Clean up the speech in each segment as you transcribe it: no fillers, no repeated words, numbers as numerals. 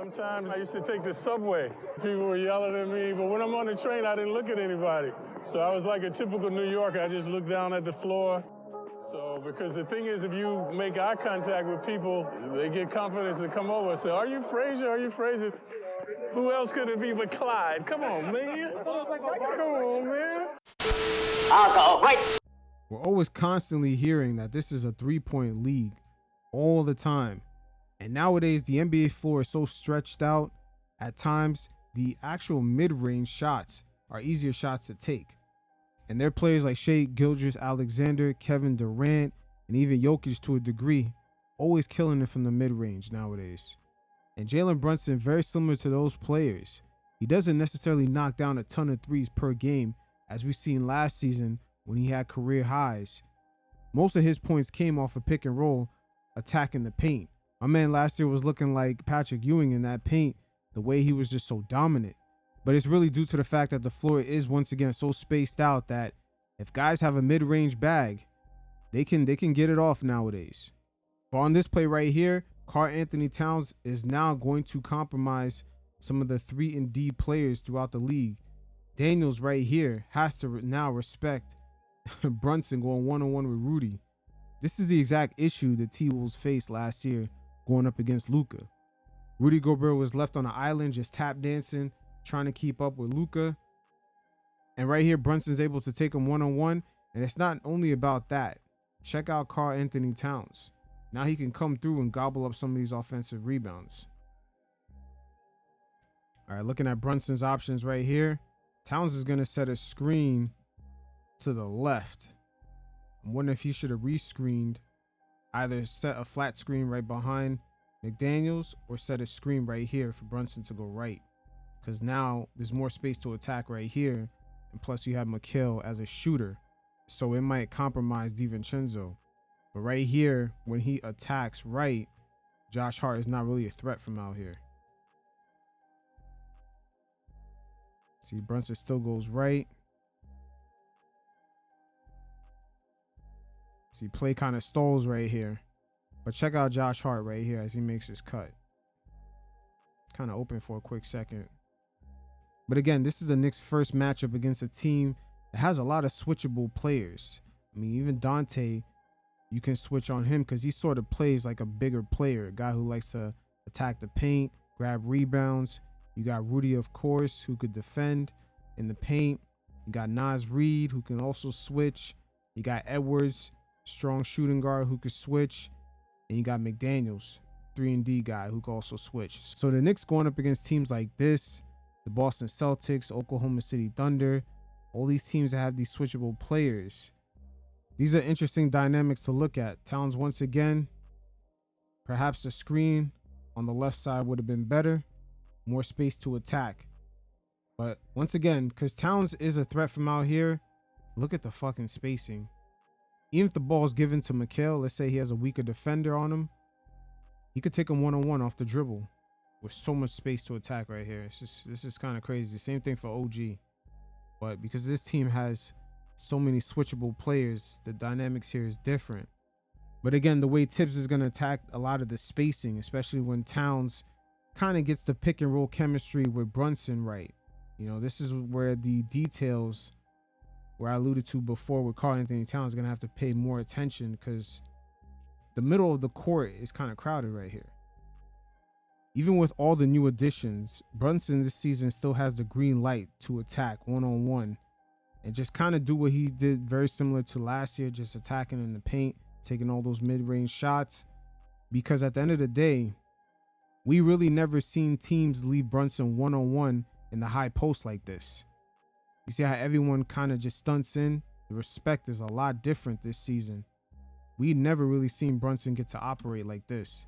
Sometimes I used to take the subway. People were yelling at me, but when I'm on the train, I didn't look at anybody. So I was like a typical New Yorker. I just looked down at the floor. So, because the thing is, if you make eye contact with people, they get confidence to come over and say, "Are you Frazier? Are you Frazier?" Who else could it be but Clyde? Come on, man. Come on, man. I'll go right. We're always constantly hearing that this is a three-point league all the time. And nowadays, the NBA floor is so stretched out. At times, the actual mid-range shots are easier shots to take. And there are players like Shai Gilgeous-Alexander, Kevin Durant, and even Jokic to a degree, always killing it from the mid-range nowadays. And Jalen Brunson, very similar to those players. He doesn't necessarily knock down a ton of threes per game, as we've seen last season when he had career highs. Most of his points came off a pick and roll, attacking the paint. My man last year was looking like Patrick Ewing in that paint, the way he was just so dominant. But it's really due to the fact that the floor is once again so spaced out that if guys have a mid-range bag, they can get it off nowadays. But on this play right here, Karl-Anthony Towns is now going to compromise some of the 3-and-D players throughout the league. Daniels right here has to now respect Brunson going one-on-one with Rudy. This is the exact issue the T-Wolves faced last year going up against Luka. Rudy Gobert was left on an island just tap dancing, trying to keep up with Luka. And right here, Brunson's able to take him one-on-one. And it's not only about that. Check out Karl-Anthony Towns. Now he can come through and gobble up some of these offensive rebounds. All right, looking at Brunson's options right here. Towns is going to set a screen to the left. I'm wondering if he should have re-screened, either set a flat screen right behind McDaniels or set a screen right here for Brunson to go right. Because now there's more space to attack right here. And plus you have Mikal as a shooter. So it might compromise DiVincenzo. But right here, when he attacks right, Josh Hart is not really a threat from out here. See, Brunson still goes right. See, play kind of stalls right here. But check out Josh Hart right here as he makes his cut. Kind of open for a quick second. But again, this is a Knicks' first matchup against a team that has a lot of switchable players. I mean, even Dante, you can switch on him because he sort of plays like a bigger player. A guy who likes to attack the paint, grab rebounds. You got Rudy, of course, who could defend in the paint. You got Naz Reid, who can also switch. You got Edwards, strong shooting guard who could switch. And you got McDaniels, 3-and-D guy who can also switch. So the Knicks going up against teams like this, the Boston Celtics, Oklahoma City Thunder, all these teams that have these switchable players. These are interesting dynamics to look at. Towns once again, perhaps the screen on the left side would have been better. More space to attack. But once again, because Towns is a threat from out here, look at the fucking spacing. Even if the ball is given to Mikal, let's say he has a weaker defender on him, he could take him one-on-one off the dribble with so much space to attack right here. This is kind of crazy. Same thing for OG. But because this team has so many switchable players, the dynamics here is different. But again, the way Tibbs is going to attack a lot of the spacing, especially when Towns kind of gets the pick and roll chemistry with Brunson right. You know, this is where the details, where I alluded to before with Karl-Anthony Towns, is going to have to pay more attention because the middle of the court is kind of crowded right here. Even with all the new additions, Brunson this season still has the green light to attack one-on-one and just kind of do what he did very similar to last year, just attacking in the paint, taking all those mid-range shots. Because at the end of the day, we really never seen teams leave Brunson one-on-one in the high post like this. You see how everyone kind of just stunts in? The respect is a lot different this season. We never really seen Brunson get to operate like this.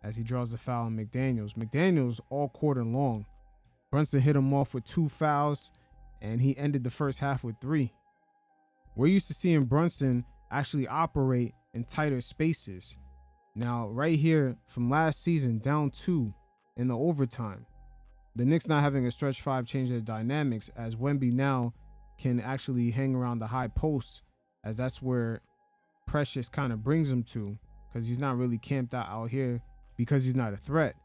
As he draws the foul on McDaniels. McDaniels all quarter long. Brunson hit him off with 2 fouls, and he ended the first half with 3. We're used to seeing Brunson actually operate in tighter spaces. Now, right here from last season, down 2 in the overtime. The Knicks not having a stretch 5 change their dynamics, as Wemby now can actually hang around the high post, as that's where Precious kind of brings him to, because he's not really camped out here because he's not a threat.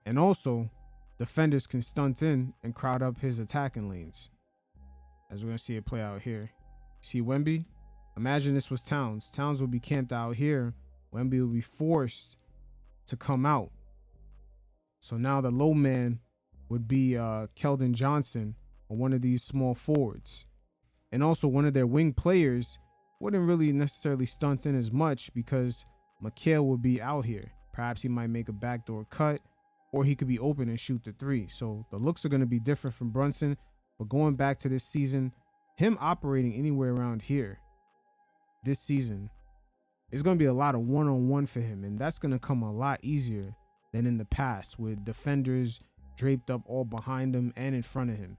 And also, defenders can stunt in and crowd up his attacking lanes. As we're going to see it play out here. See Wemby? Imagine this was Towns. Towns will be camped out here. Wemby will be forced to come out. So now the low man would be Keldon Johnson or one of these small forwards. And also one of their wing players wouldn't really necessarily stunt in as much because Mikal would be out here. Perhaps he might make a backdoor cut or he could be open and shoot the three. So the looks are going to be different from Brunson. But going back to this season, him operating anywhere around here this season is going to be a lot of one-on-one for him. And that's going to come a lot easier than in the past with defenders draped up all behind him and in front of him.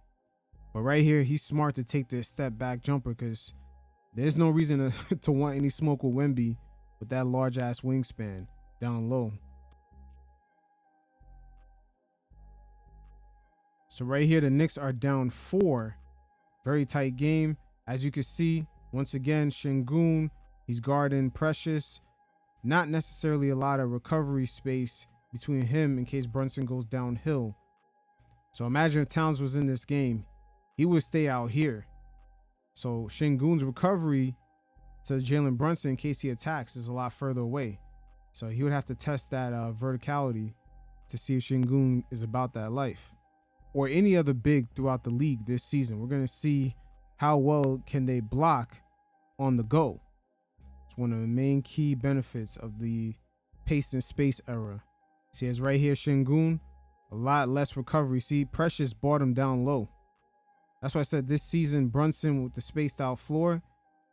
But right here, he's smart to take this step back jumper because there's no reason to want any smoke with Wemby with that large ass wingspan down low. So right here, the Knicks are down 4. Very tight game. As you can see, once again, Şengün, he's guarding Precious. Not necessarily a lot of recovery space between him in case Brunson goes downhill. So imagine if Towns was in this game, he would stay out here. So Şengün's recovery to Jalen Brunson in case he attacks is a lot further away. So he would have to test that verticality to see if Şengün is about that life. Or any other big throughout the league this season. We're going to see how well can they block on the go. It's one of the main key benefits of the pace and space era. See, it's right here, Şengün, a lot less recovery. See, Precious brought him down low. That's why I said this season, Brunson with the spaced out floor,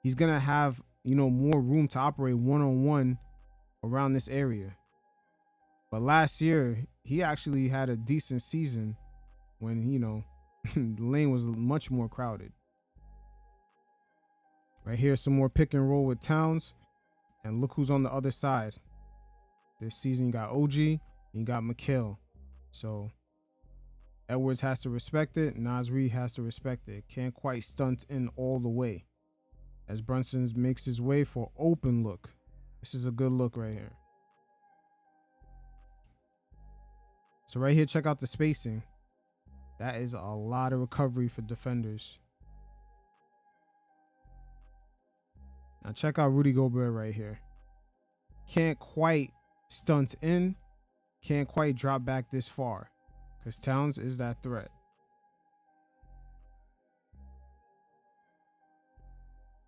he's going to have, more room to operate one-on-one around this area. But last year, he actually had a decent season when, the lane was much more crowded. Right here, some more pick and roll with Towns. And look who's on the other side. This season, you got OG and you got Mikal. So Edwards has to respect it. Naz Reid has to respect it. Can't quite stunt in all the way. As Brunson makes his way for open look. This is a good look right here. So right here, check out the spacing. That is a lot of recovery for defenders. Now check out Rudy Gobert right here. Can't quite stunt in. Can't quite drop back this far. Because Towns is that threat.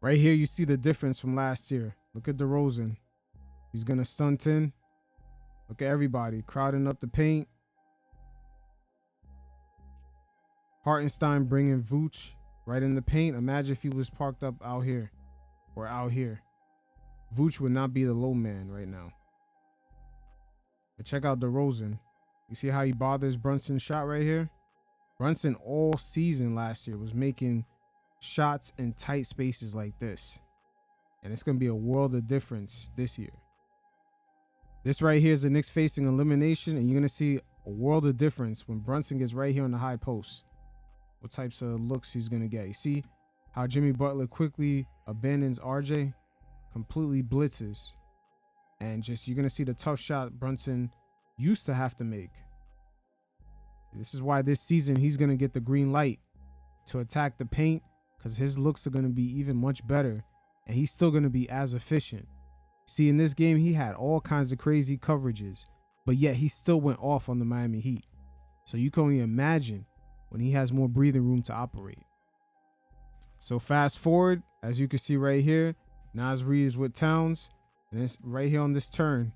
Right here, you see the difference from last year. Look at DeRozan. He's going to stunt in. Look at everybody crowding up the paint. Hartenstein bringing Vooch right in the paint. Imagine if he was parked up out here or out here. Vooch would not be the low man right now. But check out DeRozan. You see how he bothers Brunson's shot right here? Brunson all season last year was making shots in tight spaces like this. And it's going to be a world of difference this year. This right here is the Knicks facing elimination. And you're going to see a world of difference when Brunson gets right here on the high post. What types of looks he's going to get. You see how Jimmy Butler quickly abandons RJ, completely blitzes. And just you're going to see the tough shot Brunson used to have to make. This is why this season he's going to get the green light to attack the paint because his looks are going to be even much better. And he's still going to be as efficient. See, in this game, he had all kinds of crazy coverages, but yet he still went off on the Miami Heat. So you can only imagine when he has more breathing room to operate. So fast forward, as you can see right here, Naz Reid is with Towns. And it's right here on this turn.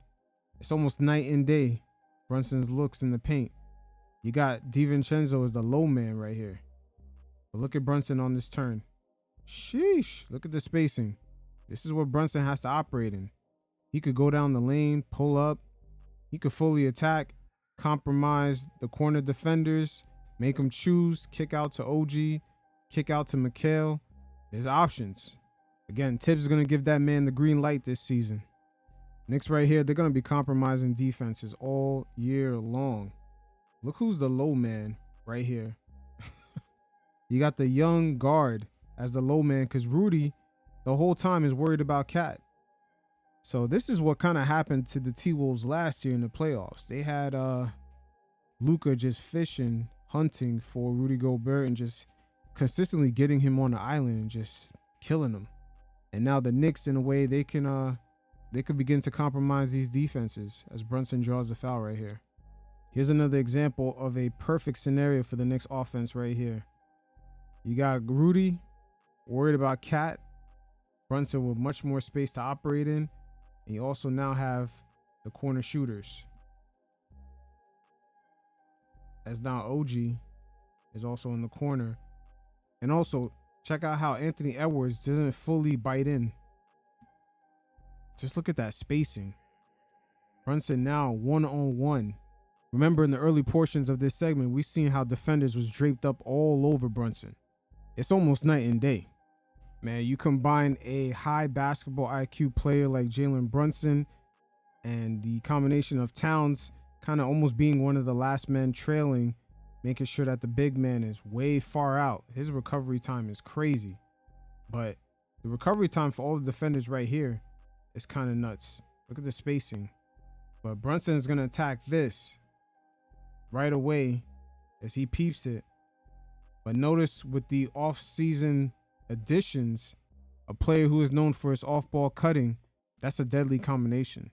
It's almost night and day. Brunson's looks in the paint. You got DiVincenzo as the low man right here. But look at Brunson on this turn. Sheesh. Look at the spacing. This is what Brunson has to operate in. He could go down the lane, pull up. He could fully attack, compromise the corner defenders, make them choose, kick out to OG, kick out to Mikal. There's options. Again, Tibbs is going to give that man the green light this season. Knicks right here, they're going to be compromising defenses all year long. Look who's the low man right here. You got the young guard as the low man because Rudy the whole time is worried about Cat. So this is what kind of happened to the T-Wolves last year in the playoffs. They had Luka just fishing, hunting for Rudy Gobert and just consistently getting him on the island and just killing him. And now the Knicks, in a way, they could begin to compromise these defenses as Brunson draws the foul right here. Here's another example of a perfect scenario for the Knicks offense right here. You got Rudy worried about Cat, Brunson with much more space to operate in, and you also now have the corner shooters. As now OG is also in the corner. And also, check out how Anthony Edwards doesn't fully bite in. Just look at that spacing. Brunson now one-on-one. Remember, in the early portions of this segment, we seen how defenders was draped up all over Brunson. It's almost night and day. Man, you combine a high basketball IQ player like Jalen Brunson and the combination of Towns kind of almost being one of the last men trailing, making sure that the big man is way far out. His recovery time is crazy. But the recovery time for all the defenders right here is kind of nuts. Look at the spacing. But Brunson is going to attack this right away as he peeps it. But notice with the off-season additions, a player who is known for his off-ball cutting, that's a deadly combination.